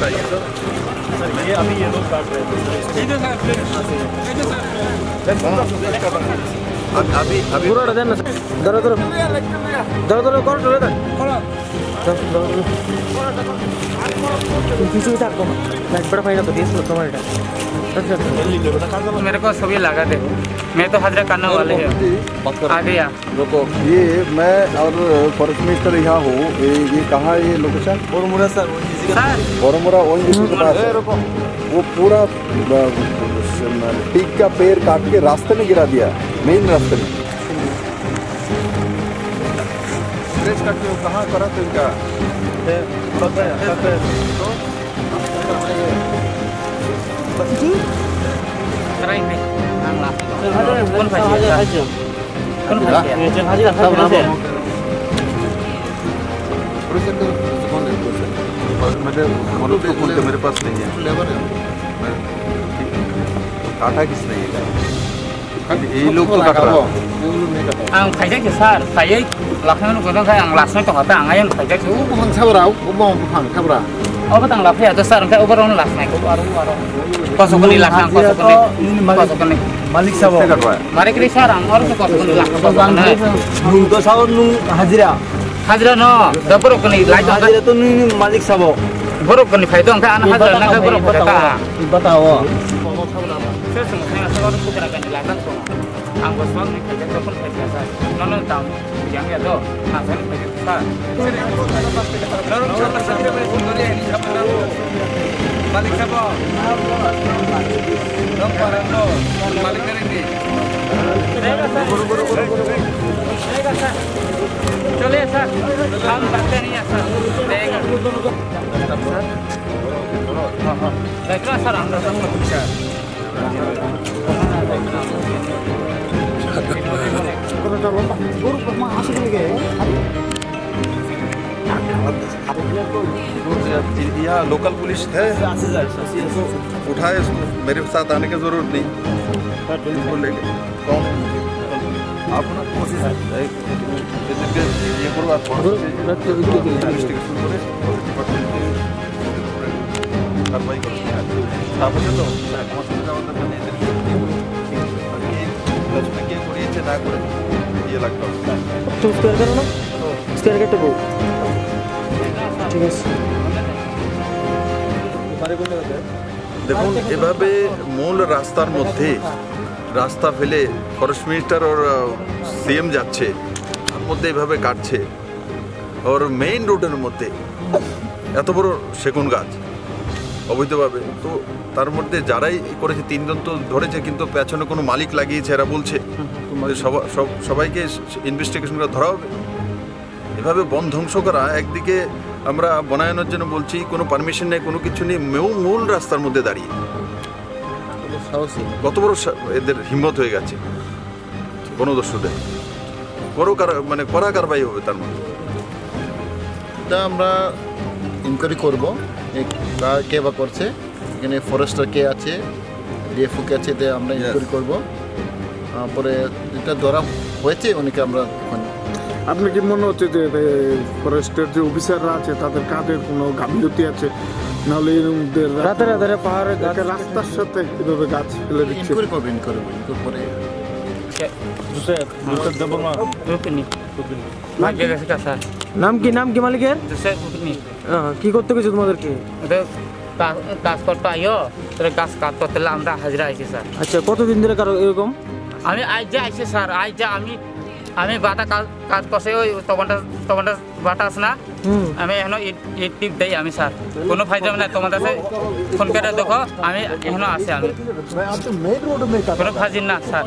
बताइए सर। ये अभी ये लोग काट रहे अभी अभी अभी पूरा डर ना दर दर दर दर कर चले दर पीछे उठा को मैं बड़ा फाइनल तो 20 तुम्हारे मेरे को सभी लगा दे, मैं तो हाजिरा करने वाले हैं। आ गया रुको, ये मैं और फॉरेस्ट मिनिस्टर यहाँ हूँ। ये कहाँ है ये लोकेशन? बोरमुरा सर बोरमुरा ओएनजीसी के पास है। वो पूरा टीक का पेड़ काट के रास्ते में गिरा दिया, मेन रास्ते में। स्ट्रेच काट के कहाँ करा तो इनका कराएंगे कौन फाइल मेरे पास नहीं है। काटा किसने ये लोग तो काट रहा ang kajak besar saya lakukan untuk saya ang laksana to kata angayan kajak tu bukan sabrau bukan kabra oh batang lakukan atau sar kayak overall laksana ko baru kosokoni laksana kosokoni मालिक साहब mari kiri sarang orang tu kosokoni laksana nung to sao nung hajira hajra no dabro koni lai hajira to nung मालिक साहब borok koni phai dong ka an hajra na ka borok ka बताओ saya semua saya putra kan laksana ko ang boswag ni kajak to pun phai sa nono tam yang ya do nasan phai sa मालिक साहब dong parang no malik ini रहेगा sir चलिए sir हम करते नहीं है sir रहेगा देखना सर हम सब कुछ यहाँ लोकल पुलिस है, उठाए इसको, मेरे साथ आने की जरूरत नहीं। इनको लेके कौन आप ना कोशिश ये करो, आप कार्रवाई करो। आप तो ना करो ये लगता है तो स्क्वायर करो ना स्क्वायर करते हो ঠিক আছে দেখুন এভাবে মূল রাস্তার মধ্যে রাস্তা ফেলে ফরেস্ট মিনিস্টার और সিএম যাচ্ছে তার মধ্যে এভাবে কাটছে और মেইন রোডের মধ্যে এত বড় সেগুন গাছ অবৈধভাবে তো তার মধ্যে যারাই করেছে তিনজন তো ধরেছে কিন্তু পেছনে কোনো মালিক লাগিয়েছে এরা বলছে সবাইকে ইনভেস্টিগেশন করে ধরা হবে এভাবে বন ধ্বংস করা একদিকে আমরা বনায়নের জন্য বলছি কোনো পারমিশন নেই কোনো কিছু নেই মূল রাস্তার মধ্যে দাঁড়িয়ে কত বড় এদের হিম্মত হয়ে গেছে বনদস্যুদের বড় মানে কড়া কারবাই হবে তার মধ্যে এটা আমরা ইনকোয়ারি করবো কে বা করছে এখানে ফরেস্টার কে আছে ডিএফও কে আছে আমরা ইনকোয়ারি করবো পরে যেটা ধরা হয়েছে অনেকে আমরা আপনার কি মনে হচ্ছে যে ফরেস্টের যে অফিসাররা আছে তাদের কাজের কোনো গাফিলতি আছে নাহলে রাতে রাতে পাহাড়ে রাস্তার সাথে কিভাবে গাছ ফেলে দিচ্ছে ইনকোয়ারি করবো ইনকোয়ারি করে নাম কি মালিকের কি করতে গেছে তোমাদেরকে কাজ করতে আইও গাছ কাট করতে আমরা হাজিরা আইছি স্যার আচ্ছা কতদিন ধরে কারো এরকম আমি আজ যে আইছি স্যার আজ যে আমি বাটা কাজ করছে ওই তোমাদের বাটা আছে না আমি এখনো ইট টিপ দেই আমি স্যার কোনো ফায়দা নাই তোমাদের কাছে ফোন করে দেখো আমি এখনো আছে আমি কোনো ফাজিল না স্যার